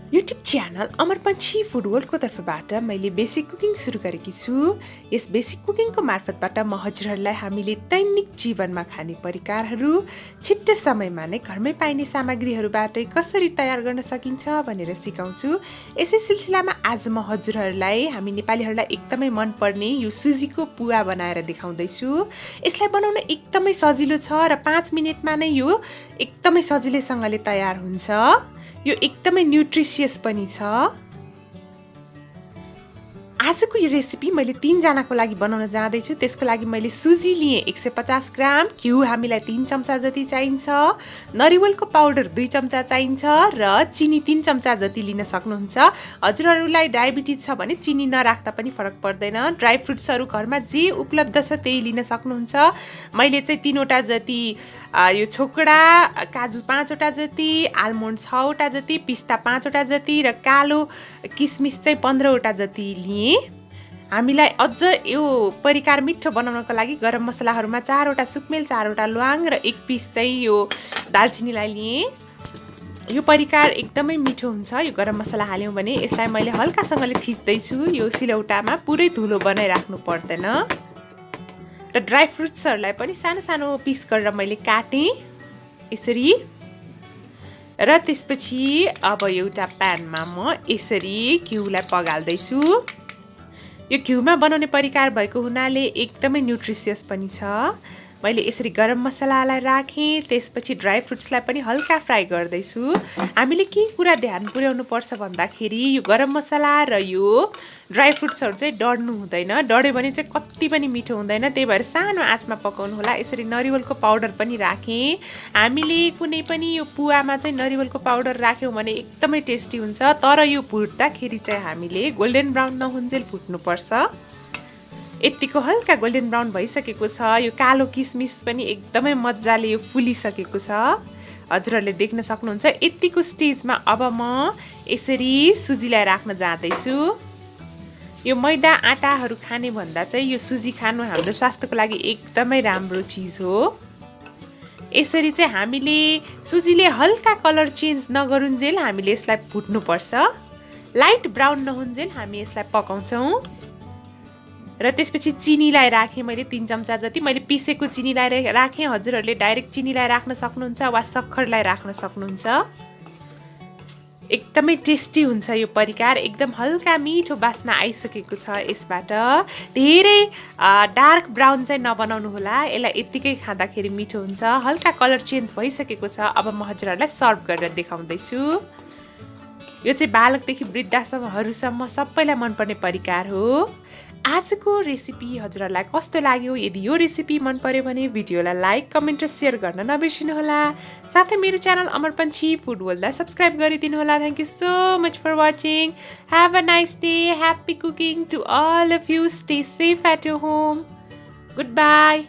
YouTube channel अमर पंछी food वर्ल्डको तर्फबाट मैले बेसिक कुकिङ सुरु गरेकी छु। यस बेसिक कुकिङको मार्फतबाट म हजुरहरूलाई हामीले दैनिक जीवनमा खाने परिकारहरू छिट्टो समयमा नै घरमै पाइने सामग्रीहरूबाटै कसरी तयार गर्न सकिन्छ भनेर सिकाउँछु। यसै सिलसिलामा आज म हजुरहरूलाई हामी नेपालीहरूलाई एकदमै मनपर्ने यो सुजीको पुवा बनाएर देखाउँदैछु। यसलाई बनाउन एकदमै सजिलो छ र 5 मिनेटमा नै यो एकदमै सजिलैसँगले तयार हुन्छ। यो एकदमै न्युट्रिसियस पनि छ। आजको यो रेसिपी मैले 3 जनाको लागि बनाउन जाँदैछु। त्यसको लागि मैले सुजी लिए 150 ग्राम, घिउ हामीलाई 3 चम्चा जति चाहिन्छ, नरिवलको पाउडर 2 चम्चा चाहिन्छ र चिनी 3 चम्चा जति लिन सक्नुहुन्छ। हजुरहरूलाई डायबिटिज छ भने चिनी नराख्दा पनि फरक पर्दैन। ड्राई फ्रुट्सहरू घरमा जे उपलब्ध छ त्यही लिन सक्नुहुन्छ। मैले चाहिँ 3 वटा जति यो छोकडा, काजु 5 वटा जति, आलमोन्ड 6 वटा जति, पिस्ता 5 वटा जति र कालो किसमिस चाहिँ 15 वटा जति लिए। हामीलाई अझ यो परिकार मिठो बनाउनको लागि गरम मसलाहरूमा 4 वटा सुकमेल, 4 वटा ल्वाङ र 1 पिस चाहिँ यो दालचिनीलाई लिए। यो परिकार एकदमै मिठो हुन्छ। यो गरम मसला हाल्यौँ भने यसलाई मैले हल्कासँगले थिच्दैछु। यो सिलौटामा पुरै धुलो बनाइराख्नु पर्दैन। र ड्राई फ्रुट्सहरूलाई पनि सानो सानो पिस गरेर मैले काटेँ यसरी। र त्यसपछि अब एउटा प्यानमा म यसरी घिउलाई पगाल्दैछु। यो घिउमा बनाउने परिकार भएको हुनाले एकदमै न्युट्रिसियस पनि छ। मैले यसरी गरम मसलालाई राखेँ, त्यसपछि ड्राई फ्रुट्सलाई पनि हल्का फ्राई गर्दैछु। हामीले के कुरा ध्यान पुर्याउनु पर्छ भन्दाखेरि यो गरम मसला र यो ड्राई फ्रुट्सहरू चाहिँ डढ्नु हुँदैन। डढ्यो भने चाहिँ कति पनि मिठो हुँदैन। त्यही भएर सानो आँचमा पकाउनु होला। यसरी नरिवलको पाउडर पनि राखेँ। हामीले कुनै पनि यो पुवामा चाहिँ नरिवलको पाउडर राख्यौँ भने एकदमै टेस्टी हुन्छ। तर यो भुट्दाखेरि चाहिँ हामीले गोल्डन ब्राउन नहुन्जेल भुट्नुपर्छ। यतिको हल्का गोल्डन ब्राउन भइसकेको छ। यो कालो किसमिस पनि एकदमै मजाले यो फुलिसकेको छ। हजुरहरूले देख्न सक्नुहुन्छ। यतिको स्टेजमा अब म यसरी सुजीलाई राख्न जाँदैछु। यो मैदा आटाहरू खाने भन्दा चाहिँ यो सुजी खानु हाम्रो स्वास्थ्यको लागि एकदमै राम्रो चिज हो। यसरी चाहिँ हामीले सुजीले हल्का कलर चेन्ज नगरुन्जेल हामीले यसलाई भुट्नुपर्छ। लाइट ब्राउन नहुन्जेल हामी यसलाई पकाउँछौँ। र त्यसपछि चिनीलाई राखेँ मैले 3 चम्चा जति। मैले पिसेको चिनीलाई राखेँ। हजुरहरूले डाइरेक्ट चिनीलाई राख्न सक्नुहुन्छ वा सक्खरलाई राख्न सक्नुहुन्छ। एकदमै टेस्टी हुन्छ यो परिकार। एकदम हल्का मिठो बास्ना आइसकेको छ यसबाट। धेरै डार्क ब्राउन चाहिँ नबनाउनु होला। यसलाई यत्तिकै खाँदाखेरि मिठो हुन्छ। हल्का कलर चेन्ज भइसकेको छ। अब म हजुरहरूलाई सर्भ गरेर देखाउँदैछु। यो चाहिँ बालकदेखि वृद्धासम्म सबैलाई मनपर्ने परिकार हो। आजको रेसिपी हजुरहरूलाई कस्तो लाग्यो? यदि यो रेसिपी मन पर्यो भने भिडियोलाई लाइक, कमेन्ट र सेयर गर्न नबिर्सिनुहोला। साथै मेरो च्यानल अमर पंछी फूड वर्ल्डलाई सब्स्क्राइब गरिदिनु होला। Thank you so much for watching. Have a nice day. Happy cooking to all of you. Stay safe at your home. Good by.